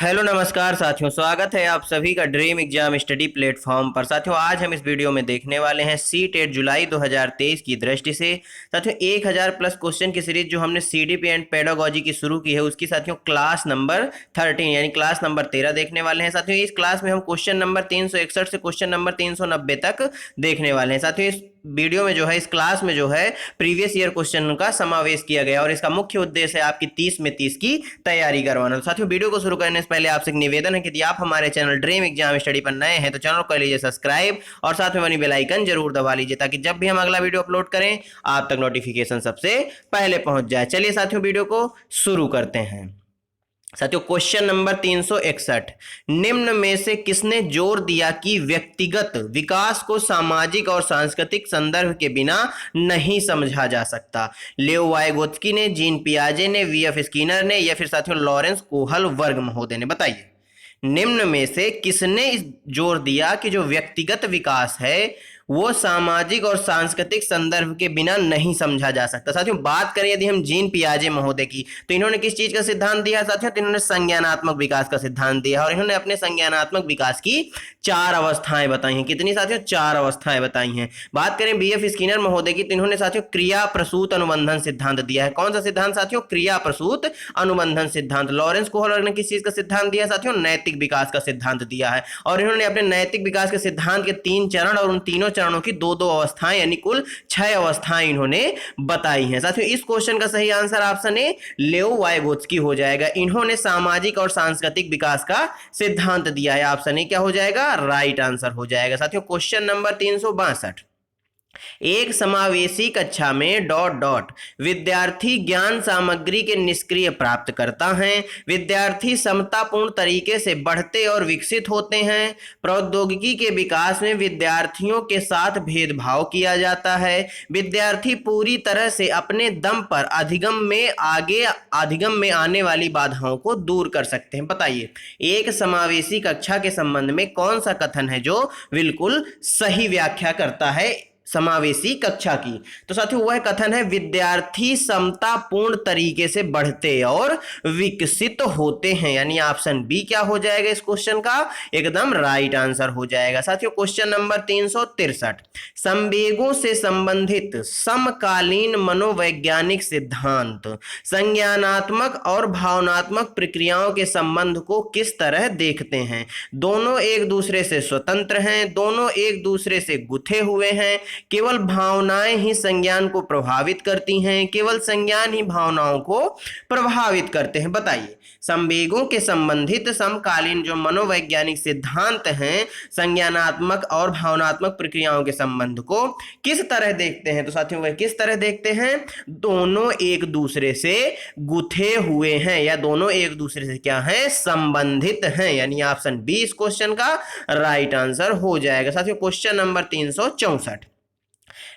Hello नमस्कार साथियों, स्वागत है आप सभी का ड्रीम एग्जाम स्टडी प्लेटफॉर्म पर। साथियों, आज हम इस वीडियो में देखने वाले हैं सी-टेट जुलाई 2023 की दृष्टि से साथियों 1000 प्लस क्वेश्चन की सीरीज जो हमने सीडीपी एंड पेडागोजी की शुरू की है उसकी साथियों क्लास नंबर 13 यानी क्लास नंबर 13 देखने वाले हैं। साथियों, इस क्लास में हम क्वेश्चन नंबर 361 से क्वेश्चन नंबर 390 तक देखने वाले हैं। साथियों, इस वीडियो में जो है, इस क्लास में जो है प्रीवियस ईयर क्वेश्चन का समावेश किया गया और इसका मुख्य उद्देश्य है आपकी 30 में 30 की तैयारी करवाना। तो साथियों, वीडियो को शुरू करने से पहले आपसे एक निवेदन है कि यदि आप हमारे चैनल ड्रीम एग्जाम स्टडी पर नए हैं तो चैनल को कर लीजिए सब्सक्राइब और साथ में बनी बेल आइकन जरूर दबा लीजिए ताकि जब भी हम अगला वीडियो अपलोड करें आप तक नोटिफिकेशन सबसे पहले पहुंच जाए। चलिए साथियों, वीडियो को शुरू करते हैं। साथियों, क्वेश्चन नंबर 361, निम्न में से किसने जोर दिया कि व्यक्तिगत विकास को सामाजिक और सांस्कृतिक संदर्भ के बिना नहीं समझा जा सकता? लेओ वाइगोत्स्की ने, जीन पियाजे ने, वीएफ स्किनर ने, या फिर साथियों लॉरेंस कोहलवर्ग महोदय ने? बताइए, निम्न में से किसने इस जोर दिया कि जो व्यक्तिगत विकास है वो सामाजिक और सांस्कृतिक संदर्भ के बिना नहीं समझा जा सकता? साथियों, बात करें यदि हम जीन पियाजे महोदय की तो इन्होंने किस चीज का सिद्धांत दिया साथियों? तो इन्होंने संज्ञानात्मक विकास का सिद्धांत दिया और इन्होंने अपने संज्ञानात्मक विकास की 4 अवस्थाएं बताई हैं। कितनी साथियों? 4 अवस्थाएं बताई हैं। बात करें बीएफ स्किनर महोदय की तो इन्होंने साथियों क्रिया प्रसूत अनुबंधन सिद्धांत दिया है। कौन सा सिद्धांत साथियों? क्रिया प्रसूत अनुबंधन सिद्धांत। लॉरेंस कोहलवर्ग ने किस चीज का सिद्धांत दिया साथियों? नैतिक विकास का सिद्धांत दिया है और इन्होंने अपने नैतिक विकास के सिद्धांत के 3 चरण और उन तीनों चरणों की 2-2 अवस्थाएं यानी कुल 6 अवस्थाएं इन्होंने बताई हैं। साथियों, इस क्वेश्चन का सही आंसर ऑप्शन ए लेओ वाइगोत्स्की हो जाएगा। इन्होंने सामाजिक और सांस्कृतिक विकास का सिद्धांत दिया है। ऑप्शन ए क्या हो जाएगा? राइट आंसर हो जाएगा। साथियों, क्वेश्चन नंबर 362, एक समावेशी कक्षा में डॉट डॉट विद्यार्थी ज्ञान सामग्री के निष्क्रिय प्राप्त करता है, विद्यार्थी समतापूर्ण तरीके से बढ़ते और विकसित होते हैं, प्रौद्योगिकी के विकास में विद्यार्थियों के साथ भेदभाव किया जाता है, विद्यार्थी पूरी तरह से अपने दम पर अधिगम में आने वाली बाधाओं को दूर कर सकते हैं। बताइए, एक समावेशी कक्षा के संबंध में कौन सा कथन है जो बिल्कुल सही व्याख्या करता है समावेशी कक्षा की? तो साथियों, वह कथन है विद्यार्थी समतापूर्ण तरीके से बढ़ते और विकसित होते हैं, यानी ऑप्शन बी क्या हो जाएगा इस क्वेश्चन का? एकदम राइट आंसर हो जाएगा। साथियों, क्वेश्चन नंबर 363, संवेगों से संबंधित समकालीन मनोवैज्ञानिक सिद्धांत संज्ञानात्मक और भावनात्मक प्रक्रियाओं के संबंध को किस तरह देखते हैं? दोनों एक दूसरे से स्वतंत्र हैं, दोनों एक दूसरे से गुथे हुए हैं, केवल भावनाएं ही संज्ञान को प्रभावित करती हैं, केवल संज्ञान ही भावनाओं को प्रभावित करते हैं? बताइए, संवेगों के संबंधित समकालीन जो मनोवैज्ञानिक सिद्धांत हैं संज्ञानात्मक और भावनात्मक प्रक्रियाओं के संबंध को किस तरह देखते हैं? तो साथियों, वह किस तरह देखते हैं? दोनों एक दूसरे से गुथे हुए हैं या दोनों एक दूसरे से क्या है? संबंधित हैं, यानी ऑप्शन बी इस क्वेश्चन का राइट आंसर हो जाएगा। साथियों, क्वेश्चन नंबर 364,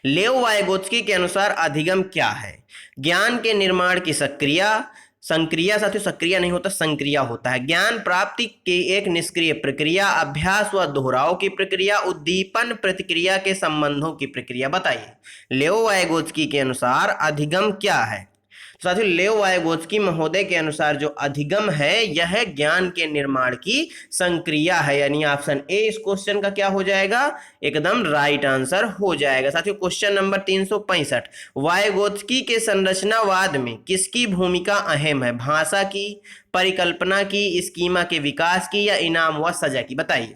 लेओ वाइगोत्स्की के अनुसार अधिगम क्या है? ज्ञान के निर्माण की संक्रिया साथियों सक्रिय नहीं होता, संक्रिया होता है। ज्ञान प्राप्ति की एक निष्क्रिय प्रक्रिया, अभ्यास व दोहराव की प्रक्रिया, उद्दीपन प्रतिक्रिया के संबंधों की प्रक्रिया? बताइए, लेओ वाइगोत्स्की के अनुसार अधिगम क्या है? साथियों, लेओ वाइगोत्स्की महोदय के अनुसार जो अधिगम है यह ज्ञान के निर्माण की संक्रिया है, यानी ऑप्शन ए इस क्वेश्चन का क्या हो जाएगा? एकदम राइट आंसर हो जाएगा। साथियों, क्वेश्चन नंबर 365, वाइगोत्स्की के संरचनावाद में किसकी भूमिका अहम है? भाषा की, परिकल्पना की, स्कीमा के विकास की, या इनाम व सजा की? बताइए,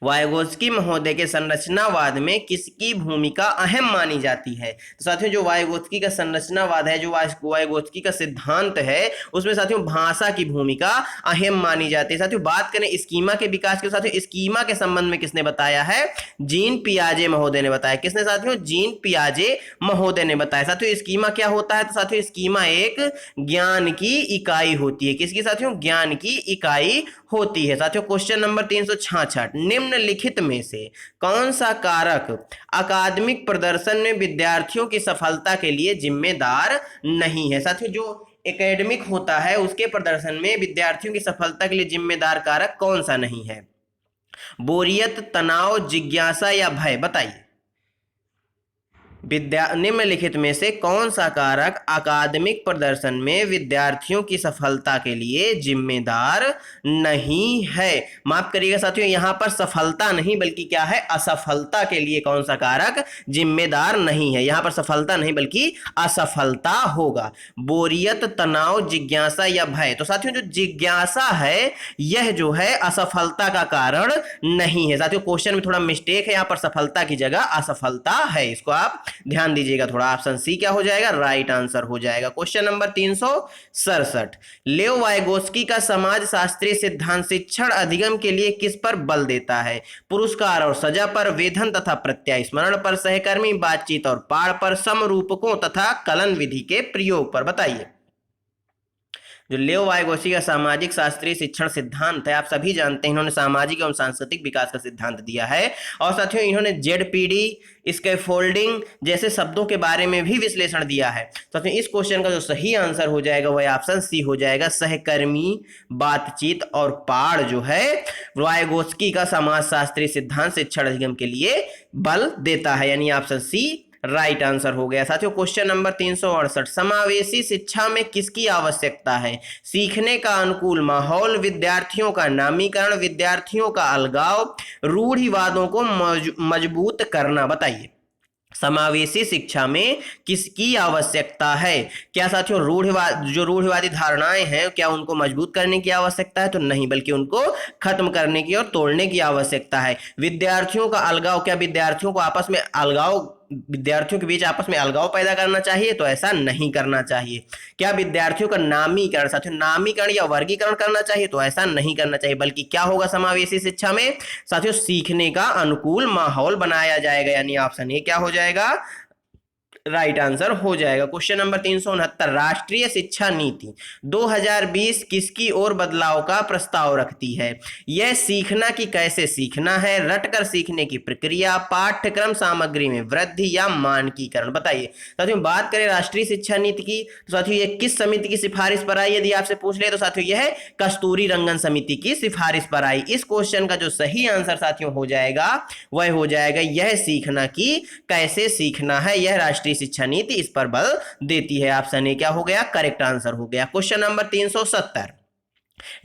वाइगोत्स्की महोदय के संरचनावाद में किसकी भूमिका अहम मानी जाती है? तो साथियों, जो वाइगोत्स्की का संरचनावाद है, जो वाइगोत्स्की का सिद्धांत है, उसमें साथियों भाषा की भूमिका अहम मानी जाती है। साथियों, बात करें स्कीमा के विकास के, साथियों स्कीमा के संबंध में किसने बताया है? जीन पियाजे महोदय ने बताया। किसने साथियों? जीन पियाजे महोदय ने बताया। साथियों, स्कीमा क्या होता है? तो साथियों, स्कीमा एक ज्ञान की इकाई होती है। किसकी साथियों? ज्ञान की इकाई होती है। साथियों, क्वेश्चन नंबर 366, निम्नलिखित में से कौन सा कारक अकादमिक प्रदर्शन में विद्यार्थियों की सफलता के लिए जिम्मेदार नहीं है? साथियों, जो एकेडमिक होता है उसके प्रदर्शन में विद्यार्थियों की सफलता के लिए जिम्मेदार कारक कौन सा नहीं है? बोरियत, तनाव, जिज्ञासा या भय? बताइए, निम्नलिखित में से कौन सा कारक अकादमिक प्रदर्शन में विद्यार्थियों की सफलता के लिए जिम्मेदार नहीं है। माफ करिएगा साथियों, यहाँ पर सफलता नहीं बल्कि क्या है, असफलता के लिए कौन सा कारक जिम्मेदार नहीं है। यहाँ पर सफलता नहीं बल्कि असफलता होगा। बोरियत, तनाव, जिज्ञासा या भय। तो साथियों जो जिज्ञासा है यह जो है असफलता का कारण नहीं है। साथियों क्वेश्चन में थोड़ा मिस्टेक है, यहाँ पर सफलता की जगह असफलता है, इसको आप ध्यान दीजिएगा थोड़ा। ऑप्शन सी क्या हो जाएगा, राइट आंसर हो जाएगा। क्वेश्चन नंबर 367, लेव वाइगोस्की का समाज शास्त्रीय सिद्धांत शिक्षण अधिगम के लिए किस पर बल देता है। पुरस्कार और सजा पर, वेधन तथा प्रत्यय स्मरण पर, सहकर्मी बातचीत और पाठ पर, समरूपकों तथा कलन विधि के प्रयोग पर। बताइए। जो लेव वाइगोस्की का सामाजिक शास्त्रीय शिक्षण सिद्धांत है, आप सभी जानते हैं इन्होंने सामाजिक एवं सांस्कृतिक विकास का सिद्धांत दिया है। और साथियों इन्होंने जेडपीडी, स्कैफोल्डिंग जैसे शब्दों के बारे में भी विश्लेषण दिया है। तो इस क्वेश्चन का जो सही आंसर हो जाएगा वह ऑप्शन सी हो जाएगा, सहकर्मी बातचीत और पाठ जो है वाइगोस्की का समाज शास्त्रीय सिद्धांत शिक्षण अधिगम के लिए बल देता है, यानी ऑप्शन सी राइट आंसर हो गया। साथियों क्वेश्चन नंबर 368, समावेशी शिक्षा में किसकी आवश्यकता है। सीखने का अनुकूल माहौल, विद्यार्थियों का नामीकरण, विद्यार्थियों का अलगाव, रूढ़िवादों को मजबूत करना। बताइए समावेशी शिक्षा में किसकी आवश्यकता है। क्या साथियों रूढ़िवादी धारणाएं हैं क्या उनको मजबूत करने की आवश्यकता है, तो नहीं, बल्कि उनको खत्म करने की और तोड़ने की आवश्यकता है। विद्यार्थियों का अलगाव, क्या विद्यार्थियों के बीच आपस में अलगाव पैदा करना चाहिए, तो ऐसा नहीं करना चाहिए। क्या विद्यार्थियों का नामीकरण, साथियों नामीकरण या वर्गीकरण करना चाहिए, तो ऐसा नहीं करना चाहिए, बल्कि क्या होगा समावेशी शिक्षा में साथियों सीखने का अनुकूल माहौल बनाया जाएगा, यानी ऑप्शन ए क्या हो जाएगा, राइट आंसर हो जाएगा। क्वेश्चन नंबर 369, राष्ट्रीय शिक्षा नीति 2020 किसकी ओर बदलाव का प्रस्ताव रखती है। यह सीखना कि कैसे सीखना है, रटकर सीखने की प्रक्रिया, पाठ्यक्रम सामग्री में वृद्धि या मानकीकरण। बताइए साथियों बात करें राष्ट्रीय शिक्षा नीति की, तो साथियों यह किस समिति की सिफारिश पर आई, यदि आपसे पूछ ले तो साथियों यह कस्तूरी रंगन समिति की सिफारिश पर आई। इस क्वेश्चन का जो सही आंसर साथियों हो जाएगा वह हो जाएगा यह सीखना कि कैसे सीखना है, यह राष्ट्रीय शिक्षा नीति इस पर बल देती है। ऑप्शन ए क्या हो गया, करेक्ट आंसर हो गया। क्वेश्चन नंबर 370,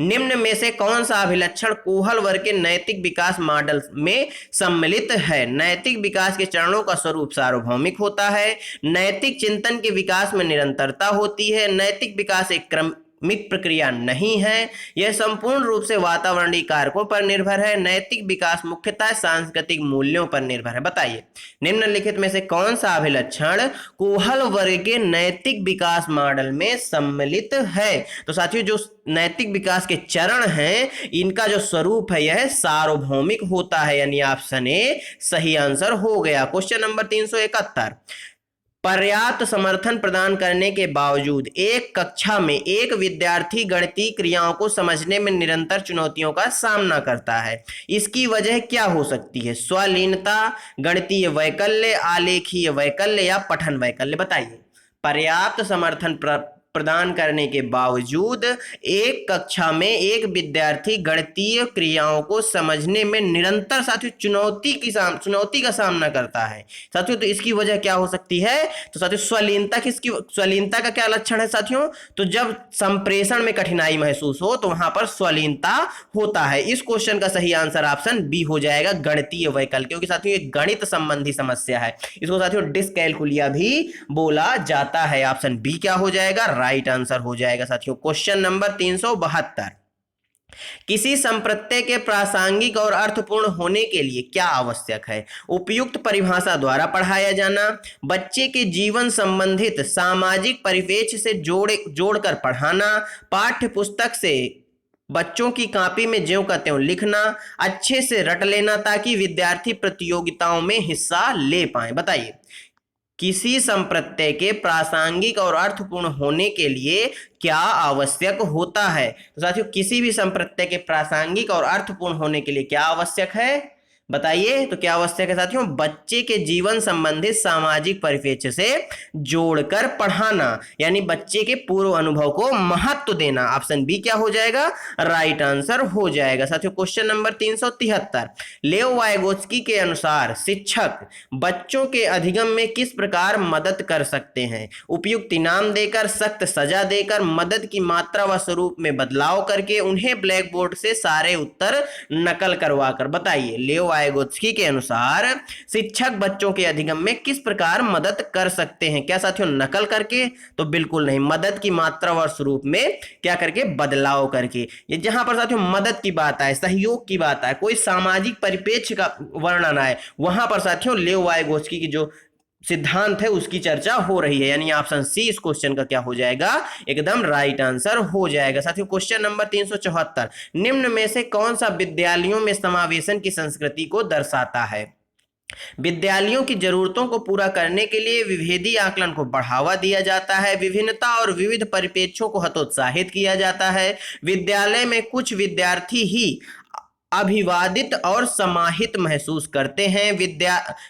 निम्न में से कौन सा अभिलक्षण कोहल वर्ग के नैतिक विकास मॉडल में सम्मिलित है। नैतिक विकास के चरणों का स्वरूप सार्वभौमिक होता है, नैतिक चिंतन के विकास में निरंतरता होती है, नैतिक विकास एक क्रमिक प्रक्रिया नहीं है, यह संपूर्ण रूप से वातावरणीय कारकों पर निर्भर है, नैतिक विकास मुख्यतः सांस्कृतिक मूल्यों पर निर्भर है। बताइए निम्नलिखित में से कौन सा अभिलक्षण कोहल वर्ग के नैतिक विकास मॉडल में सम्मिलित है। तो साथियों जो नैतिक विकास के चरण हैं इनका जो स्वरूप है यह सार्वभौमिक होता है, यानी ऑप्शन ए सही आंसर हो गया। क्वेश्चन नंबर 371, पर्याप्त समर्थन प्रदान करने के बावजूद एक कक्षा में एक विद्यार्थी गणितीय क्रियाओं को समझने में निरंतर चुनौतियों का सामना करता है, इसकी वजह क्या हो सकती है। स्वलीनता, गणितीय वैकल्य, आलेखीय वैकल्य या पठन वैकल्य। बताइए पर्याप्त समर्थन प्रदान करने के बावजूद एक कक्षा में एक विद्यार्थी गणितीय क्रियाओं को समझने में निरंतर साथियों चुनौती का सामना करता है। साथियों तो इसकी वजह क्या हो सकती है, तो साथियों स्वलीनता का क्या लक्षण है साथियों, तो जब संप्रेषण में कठिनाई महसूस हो तो वहां पर स्वलीनता होता है। इस क्वेश्चन का सही आंसर ऑप्शन बी हो जाएगा, गणितीय वैकल्य, क्योंकि साथियों ये गणित संबंधी समस्या है, इसको साथियों डिस्कैलकुलिया भी बोला जाता है। ऑप्शन बी क्या हो जाएगा, राइट आंसर हो जाएगा साथियों। क्वेश्चन नंबर 372, किसी संप्रत्यय के प्रासंगिक और अर्थपूर्ण होने के लिए क्या आवश्यक है। उपयुक्त परिभाषा द्वारा पढ़ाया जाना, बच्चे के जीवन संबंधित सामाजिक परिवेश से जोड़कर पढ़ाना, पाठ्य पुस्तक से बच्चों की कॉपी में ज्यों का त्यों लिखना, अच्छे से रट लेना ताकि विद्यार्थी प्रतियोगिताओं में हिस्सा ले पाए। बताइए किसी संप्रत्यय के प्रासंगिक और अर्थपूर्ण होने के लिए क्या आवश्यक होता है। तो साथियों किसी भी संप्रत्यय के प्रासंगिक और अर्थपूर्ण होने के लिए क्या आवश्यक है, बताइए तो क्या आवश्यक है साथियों, बच्चे के जीवन संबंधित सामाजिक परिप्रेक्ष्य से जोड़कर पढ़ाना, यानी बच्चे के पूर्व अनुभव को महत्व देना। ऑप्शन बी क्या हो जाएगा, राइट आंसर हो जाएगा। साथियों क्वेश्चन नंबर 373, लेओ वाइगोत्स्की के अनुसार शिक्षक बच्चों के अधिगम में किस प्रकार मदद कर सकते हैं? उपयुक्त इनाम देकर, सख्त सजा देकर, मदद की मात्रा व स्वरूप में बदलाव करके, उन्हें ब्लैक बोर्ड से सारे उत्तर नकल करवाकर। बताइए लेओ वाइगोत्स्की के अनुसार शिक्षक बच्चों के अधिगम में किस प्रकार मदद कर सकते हैं? क्या साथियों नकल करके? तो बिल्कुल नहीं, मदद की मात्रा व स्वरूप में क्या करके, बदलाव करके। ये जहां पर साथियों मदद की बात आए, सहयोग की बात आए, कोई सामाजिक परिप्रेक्ष्य का वर्णन आए, वहां पर साथियों लेओ वाइगोत्स्की की जो सिद्धांत है उसकी चर्चा हो रही है, यानी ऑप्शन सी इस क्वेश्चन का क्या हो जाएगा, एकदम राइट आंसर हो जाएगा। साथियों क्वेश्चन नंबर 374, निम्न में से कौन सा विद्यालयों में समावेशन की संस्कृति को दर्शाता है? विद्यालयों की जरूरतों को पूरा करने के लिए विभेदी आकलन को बढ़ावा दिया जाता है, विभिन्नता और विविध परिप्रेक्ष्यों को हतोत्साहित किया जाता है, विद्यालय में कुछ विद्यार्थी ही अभिवादित और समाहित महसूस करते हैं,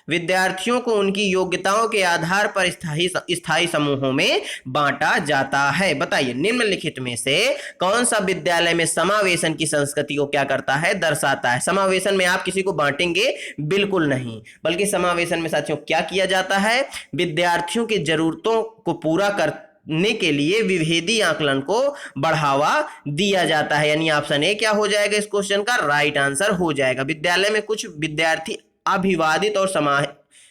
विद्यार्थियों को उनकी योग्यताओं के आधार पर स्थायी समूहों में बांटा जाता है। बताइए निम्नलिखित में से कौन सा विद्यालय में समावेशन की संस्कृति को क्या करता है, दर्शाता है? समावेशन में आप किसी को बांटेंगे? बिल्कुल नहीं, बल्कि समावेशन में साथियों क्या किया जाता है, विद्यार्थियों की जरूरतों को पूरा करने के लिए विभेदी आकलन को बढ़ावा दिया जाता है, यानी ऑप्शन ए क्या हो जाएगा इस क्वेश्चन का, राइट आंसर हो जाएगा। विद्यालय में कुछ विद्यार्थी अभिवादित और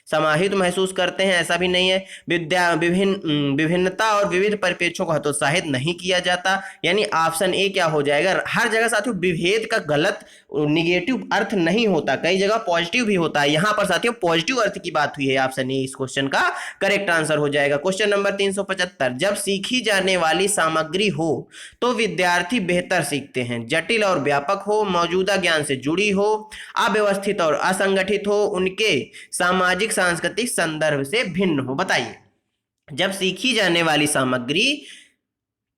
समाहित महसूस करते हैं, ऐसा भी नहीं है। विभिन्नता और विविध परिप्रेक्ष्यों को हतोत्साहित नहीं किया जाता, यानी ऑप्शन ए क्या हो जाएगा। हर जगह साथियों विभेद का गलत निगेटिव अर्थ नहीं होता, कई जगह पॉजिटिव भी होता है, यहां पर साथियों पॉजिटिव अर्थ की बात हुई है, ऑप्शन ए इस क्वेश्चन का करेक्ट आंसर हो जाएगा। क्वेश्चन नंबर 375, जब सीखी जाने वाली सामग्री हो तो विद्यार्थी बेहतर सीखते हैं, जटिल और व्यापक हो, मौजूदा ज्ञान से जुड़ी हो, अव्यवस्थित और असंगठित हो, उनके सामाजिक सांस्कृतिक संदर्भ से भिन्न हो। बताइए जब सीखी जाने वाली सामग्री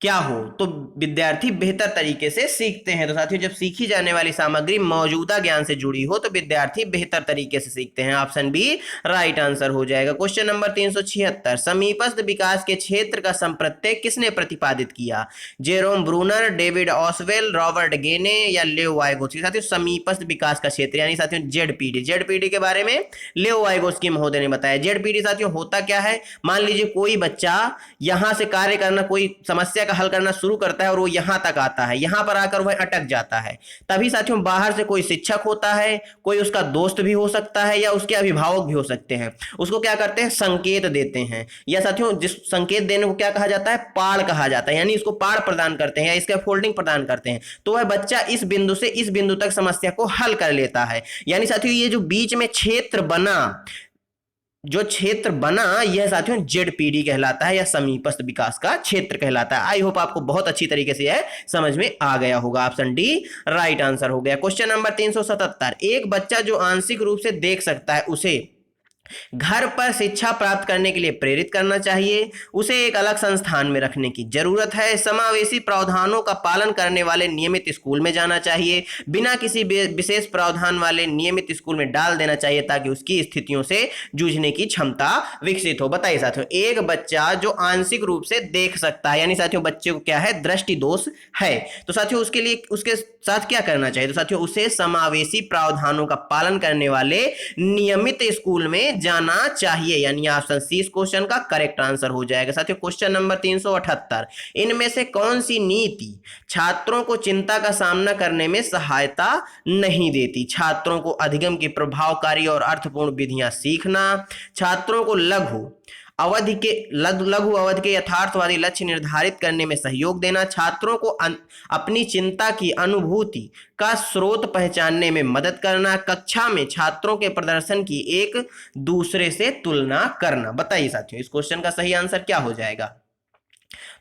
क्या हो तो विद्यार्थी बेहतर तरीके से सीखते हैं। तो साथियों जब सीखी जाने वाली सामग्री मौजूदा ज्ञान से जुड़ी हो तो विद्यार्थी बेहतर तरीके से सीखते हैं, ऑप्शन बी राइट आंसर हो जाएगा। क्वेश्चन नंबर 376, समीपस्थ विकास के क्षेत्र का संप्रत्यय किसने प्रतिपादित किया? जेरोम ब्रूनर, डेविड ऑसवेल, रॉबर्ट गेने या लेओ वाइगोत्स्की? साथियों समीपस्थ विकास का क्षेत्र यानी साथियों जेडपीडी के बारे में लेओ वाइगोत्स्की महोदय ने बताया। जेडपीडी साथियों होता क्या है, मान लीजिए कोई बच्चा यहां से कार्य करना, कोई समस्या हल करना शुरू करता है और वो यहां तक आता है, यहां पर आकर वह अटक जाता है, तभी साथियों बाहर से कोई शिक्षक होता है, कोई उसका दोस्त भी हो सकता है या उसके अभिभावक भी हो सकते हैं, उसको क्या करते हैं, संकेत देते हैं, या साथियों जिस संकेत देने को क्या कहा जाता है, पाड़ कहा जाता है, यानी इसको पाड़ प्रदान करते हैं या इसके फोल्डिंग प्रदान करते हैं, तो वह बच्चा इस बिंदु से इस बिंदु तक समस्या को हल कर लेता है। यानी साथियों ये जो बीच में क्षेत्र बना, जो क्षेत्र बना यह साथियों जेडपीडी कहलाता है या समीपस्थ विकास का क्षेत्र कहलाता है। आई होप आपको बहुत अच्छी तरीके से यह समझ में आ गया होगा, ऑप्शन डी राइट आंसर हो गया। क्वेश्चन नंबर 377, एक बच्चा जो आंशिक रूप से देख सकता है उसे घर पर शिक्षा प्राप्त करने के लिए प्रेरित करना चाहिए, उसे एक अलग संस्थान में रखने की जरूरत है, समावेशी प्रावधानों का पालन करने वाले नियमित स्कूल में जाना चाहिए, बिना किसी विशेष प्रावधान वाले नियमित स्कूल में डाल देना चाहिए ताकि उसकी स्थितियों से जूझने की क्षमता विकसित हो। बताइए साथियों एक बच्चा जो आंशिक रूप से देख सकता है, यानी साथियों बच्चे को क्या है, दृष्टि दोष है, तो साथियों उसके लिए उसके साथ क्या करना चाहिए, तो साथियों उसे समावेशी प्रावधानों का पालन करने वाले नियमित स्कूल में जाना चाहिए, यानी ऑप्शन सी इस क्वेश्चन का करेक्ट आंसर हो जाएगा। साथियों क्वेश्चन नंबर 378, इनमें से कौन सी नीति छात्रों को चिंता का सामना करने में सहायता नहीं देती? छात्रों को अधिगम की प्रभावकारी और अर्थपूर्ण विधियां सीखना, छात्रों को लघु अवधि के यथार्थवादी लक्ष्य निर्धारित करने में सहयोग देना, छात्रों को अपनी चिंता की अनुभूति का स्रोत पहचानने में मदद करना, कक्षा में छात्रों के प्रदर्शन की एक दूसरे से तुलना करना। बताइए साथियों इस क्वेश्चन का सही आंसर क्या हो जाएगा?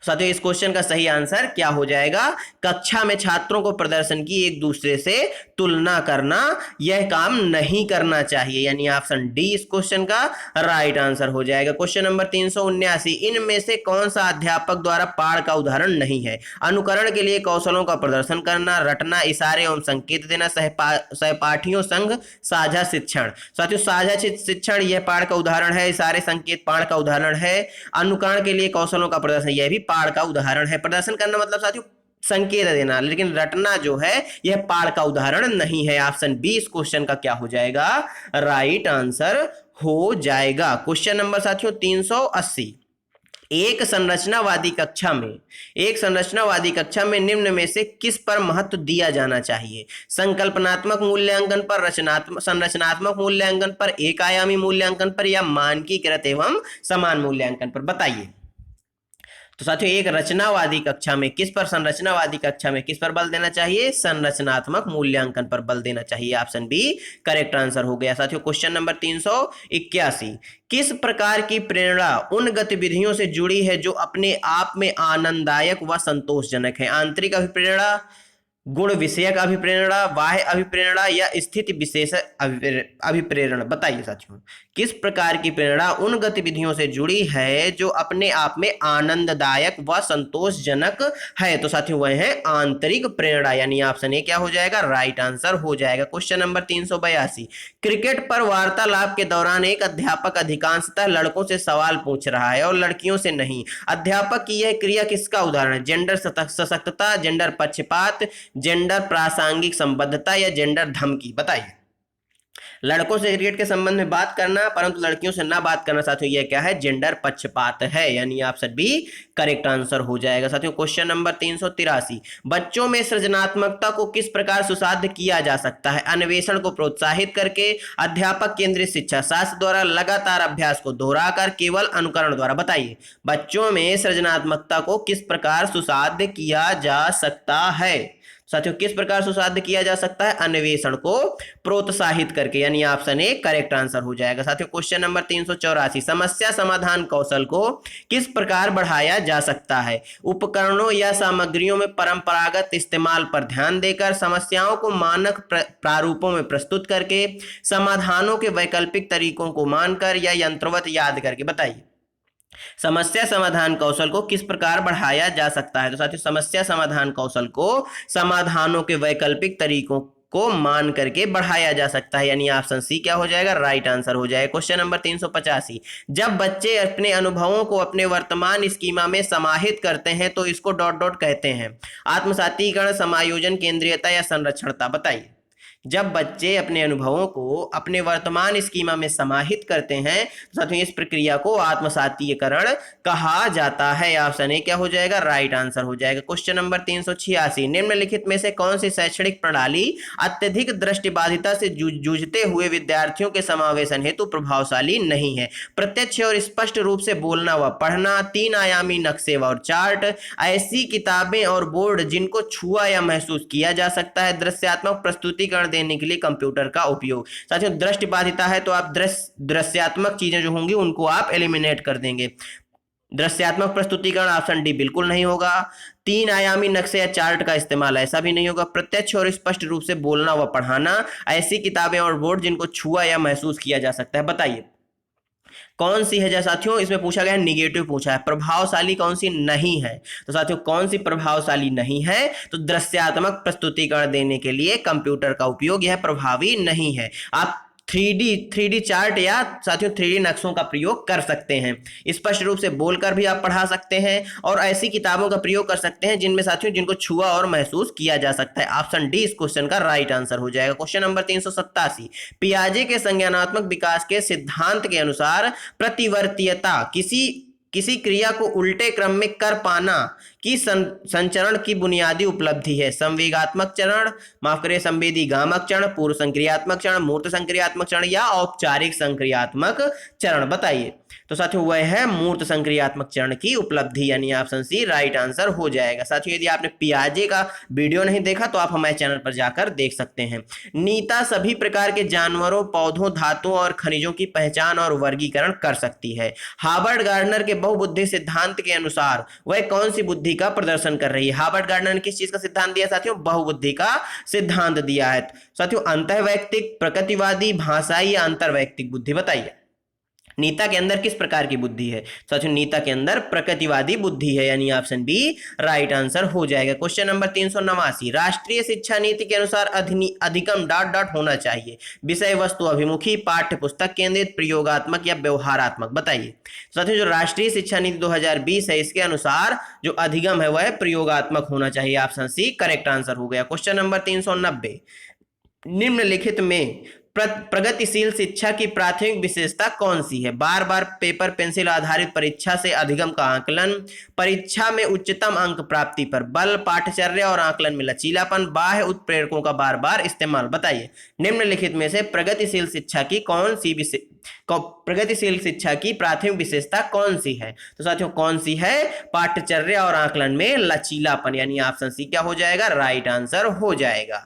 साथियों इस क्वेश्चन का सही आंसर क्या हो जाएगा? कक्षा में छात्रों को प्रदर्शन की एक दूसरे से तुलना करना, यह काम नहीं करना चाहिए, यानी ऑप्शन डी इस क्वेश्चन का राइट आंसर हो जाएगा। क्वेश्चन नंबर 379, इनमें से कौन सा अध्यापक द्वारा पाठ का उदाहरण नहीं है? अनुकरण के लिए कौशलों का प्रदर्शन करना, रटना, इशारे एवं संकेत देना, सहपाठियों संग साझा शिक्षण। साथियों साझा शिक्षण यह पाठ का उदाहरण है, इशारे संकेत पाठ का उदाहरण है, अनुकरण के लिए कौशलों का प्रदर्शन यह भी पाठ का उदाहरण है। प्रदर्शन करना मतलब साथियों संकेत देना, लेकिन रटना जो है यह पाठ का उदाहरण नहीं है। ऑप्शन बी इस क्वेश्चन का क्या हो जाएगा? राइट आंसर हो जाएगा। क्वेश्चन नंबर साथियों 380, एक संरचनावादी कक्षा में निम्न में से किस पर महत्व दिया जाना चाहिए? संकल्पनात्मक मूल्यांकन पर, संरचनात्मक मूल्यांकन पर, एक आयामी मूल्यांकन पर, या मानकीकृत एवं समान मूल्यांकन पर? बताइए। तो साथियों एक रचनावादी कक्षा में किस पर, संरचनावादी कक्षा में किस पर बल देना चाहिए? संरचनात्मक मूल्यांकन पर बल देना चाहिए। ऑप्शन बी करेक्ट आंसर हो गया। साथियों क्वेश्चन नंबर 381, किस प्रकार की प्रेरणा उन गतिविधियों से जुड़ी है जो अपने आप में आनंददायक व संतोषजनक है? आंतरिक अभिप्रेरणा, गुण विषयक अभिप्रेरणा, बाह्य अभिप्रेरणा, या स्थिति विशेष अभिप्रेरणा? बताइए साथियों किस प्रकार की प्रेरणा उन गतिविधियों से जुड़ी है जो अपने आप में आनंददायक व संतोषजनक है? तो साथियों वह है आंतरिक प्रेरणा, यानी ऑप्शन ए क्या हो जाएगा? राइट आंसर हो जाएगा। क्वेश्चन नंबर 382, क्रिकेट पर वार्तालाप के दौरान एक अध्यापक अधिकांशतः लड़कों से सवाल पूछ रहा है और लड़कियों से नहीं। अध्यापक की यह क्रिया किसका उदाहरण है? जेंडर सशक्तता, जेंडर पक्षपात, जेंडर प्रासंगिक संबद्धता, या जेंडर धमकी? बताइए। लड़कों से क्रिकेट के संबंध में बात करना परंतु लड़कियों से ना बात करना, साथियों यह क्या है? जेंडर पक्षपात है, यानी ऑप्शन बी करेक्ट आंसर हो जाएगा। साथियों क्वेश्चन नंबर 383, बच्चों में सृजनात्मकता को किस प्रकार सुसाध्य किया जा सकता है? अन्वेषण को प्रोत्साहित करके, अध्यापक केंद्रित शिक्षा शास्त्र द्वारा, लगातार अभ्यास को दोहराकर, केवल अनुकरण द्वारा? बताइए बच्चों में सृजनात्मकता को किस प्रकार सुसाध्य किया जा सकता है? साथियों किस प्रकार सुसाध्य किया जा सकता है? अन्वेषण को प्रोत्साहित करके, यानी ऑप्शन ए करेक्ट आंसर हो जाएगा। साथियों क्वेश्चन नंबर 384, समस्या समाधान कौशल को किस प्रकार बढ़ाया जा सकता है? उपकरणों या सामग्रियों में परंपरागत इस्तेमाल पर ध्यान देकर, समस्याओं को मानक प्रारूपों में प्रस्तुत करके, समाधानों के वैकल्पिक तरीकों को मानकर, या यंत्रवत याद करके? बताइए समस्या समाधान कौशल को किस प्रकार बढ़ाया जा सकता है? तो साथियों समस्या समाधान कौशल को समाधानों के वैकल्पिक तरीकों को मान करके बढ़ाया जा सकता है, यानी ऑप्शन सी क्या हो जाएगा? राइट आंसर हो जाएगा। क्वेश्चन नंबर 385, जब बच्चे अपने अनुभवों को अपने वर्तमान स्कीमा में समाहित करते हैं तो इसको डॉट डॉट कहते हैं। आत्मसातीकरण, समायोजन, केंद्रीयता, या संरक्षणता? बताइए। जब बच्चे अपने अनुभवों को अपने वर्तमान स्कीमा में समाहित करते हैं तो साथियों इस प्रक्रिया को आत्मसातीकरण कहा जाता है। ऑप्शन ए क्या हो जाएगा? राइट आंसर हो जाएगा। क्वेश्चन नंबर 386, निम्नलिखित में से कौन सी शैक्षणिक प्रणाली अत्यधिक दृष्टिबाधिता से जूझते हुए विद्यार्थियों के समावेशन हेतु प्रभावशाली नहीं है? प्रत्यक्ष और स्पष्ट रूप से बोलना व पढ़ना, तीन आयामी नक्शे और चार्ट, ऐसी किताबें और बोर्ड जिनको छुआ या महसूस किया जा सकता है, दृश्यात्मक प्रस्तुतिकरण देने के लिए कंप्यूटर का उपयोग। साथियों दृष्टिबाधिता है तो आप दृश्यात्मक चीजें जो होंगी उनको आप एलिमिनेट कर देंगे। दृश्यात्मक प्रस्तुतिकरण ऑप्शन डी बिल्कुल नहीं होगा। तीन आयामी नक्शे या चार्ट का इस्तेमाल ऐसा भी नहीं होगा। प्रत्यक्ष और स्पष्ट रूप से बोलना व पढ़ाना, ऐसी किताबें और बोर्ड जिनको छुआ या महसूस किया जा सकता है। बताइए कौन सी है? साथियों इसमें पूछा गया है, निगेटिव पूछा है। प्रभावशाली कौन सी नहीं है? तो साथियों कौन सी प्रभावशाली नहीं है? तो दृश्यात्मक प्रस्तुतिकरण देने के लिए कंप्यूटर का उपयोग यह प्रभावी नहीं है। आप 3D चार्ट या साथियों 3D नक्शों का प्रयोग कर सकते हैं। स्पष्ट रूप से बोलकर भी आप पढ़ा सकते हैं और ऐसी किताबों का प्रयोग कर सकते हैं जिनमें साथियों जिनको छुआ और महसूस किया जा सकता है। ऑप्शन डी इस क्वेश्चन का राइट आंसर हो जाएगा। क्वेश्चन नंबर 387, पियाजे के संज्ञानात्मक विकास के सिद्धांत के अनुसार प्रतिवर्तीयता किसी क्रिया को उल्टे क्रम में कर पाना की संचरण की बुनियादी उपलब्धि है। संवेगात्मक चरण, माफ करिए संवेदी गामक चरण, पूर्व संक्रियात्मक चरण, मूर्त संक्रियात्मक चरण, या औपचारिक संक्रियात्मक चरण? बताइए तो साथियों वह है मूर्त संक्रियात्मक चरण की उपलब्धि, यानी ऑप्शन सी राइट आंसर हो जाएगा। साथियों यदि आपने पियाजे का वीडियो नहीं देखा तो आप हमारे चैनल पर जाकर देख सकते हैं। नीता सभी प्रकार के जानवरों, पौधों, धातुओं और खनिजों की पहचान और वर्गीकरण कर सकती है। हार्वर्ड गार्डनर के बहुबुद्धि सिद्धांत के अनुसार वह कौन सी बुद्धि का प्रदर्शन कर रही है? हार्वर्ड गार्डनर ने किस चीज का सिद्धांत दिया साथियों? बहुबुद्धि का सिद्धांत दिया है। साथियों अंतःवैयक्तिक, प्रकृतिवादी, भाषाई या अंतर्वैयक्तिक बुद्धि, बताइए नीता के अंदर किस प्रकार की बुद्धि है? साथियों नीता के अंदर प्रकृतिवादी बुद्धि है, यानी ऑप्शन बी राइट आंसर हो जाएगा। क्वेश्चन नंबर 389, राष्ट्रीय शिक्षा नीति के अनुसार अधिगम डॉट डॉट होना चाहिए। विषय वस्तु अभिमुखी, पाठ्य पुस्तक केंद्रित, प्रयोगात्मक या व्यवहारात्मक, बताइए। साथियों जो राष्ट्रीय शिक्षा नीति 2020 है इसके अनुसार जो अधिगम है वह प्रयोगात्मक होना चाहिए। ऑप्शन सी करेक्ट आंसर हो गया। क्वेश्चन नंबर 390, निम्नलिखित में प्रगतिशील शिक्षा की प्राथमिक विशेषता कौन सी है? बार बार पेपर पेंसिल आधारित परीक्षा से अधिगम का आकलन, परीक्षा में उच्चतम अंक प्राप्ति पर बल, पाठचर्या और आकलन में लचीलापन, बाह्य उत्प्रेरकों का बार बार इस्तेमाल, बताइए निम्नलिखित में से प्रगतिशील शिक्षा की प्रगतिशील शिक्षा की प्राथमिक विशेषता कौन सी है? तो साथियों कौन सी है? पाठचर्या और आकलन में लचीलापन, यानी ऑप्शन सी क्या हो जाएगा? राइट आंसर हो जाएगा।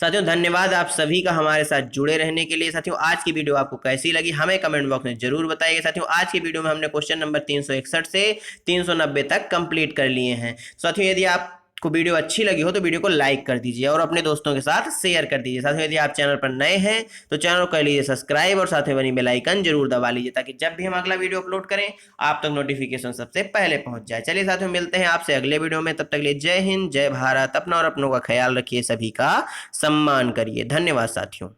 साथियों धन्यवाद आप सभी का हमारे साथ जुड़े रहने के लिए। साथियों आज की वीडियो आपको कैसी लगी हमें कमेंट बॉक्स में जरूर बताइए। साथियों आज की वीडियो में हमने क्वेश्चन नंबर 361 से 390 तक कंप्लीट कर लिए हैं। साथियों यदि आपको वीडियो अच्छी लगी हो तो वीडियो को लाइक कर दीजिए और अपने दोस्तों के साथ शेयर कर दीजिए। साथियों यदि आप चैनल पर नए हैं तो चैनल को कर लीजिए सब्सक्राइब और साथ में बनी बेल आइकन जरूर दबा लीजिए ताकि जब भी हम अगला वीडियो अपलोड करें आप तक नोटिफिकेशन सबसे पहले पहुंच जाए। चलिए साथियों मिलते हैं आपसे अगले वीडियो में, तब तक के लिए जय हिंद, जय भारत। अपना और अपनों का ख्याल रखिए, सभी का सम्मान करिए। धन्यवाद साथियों।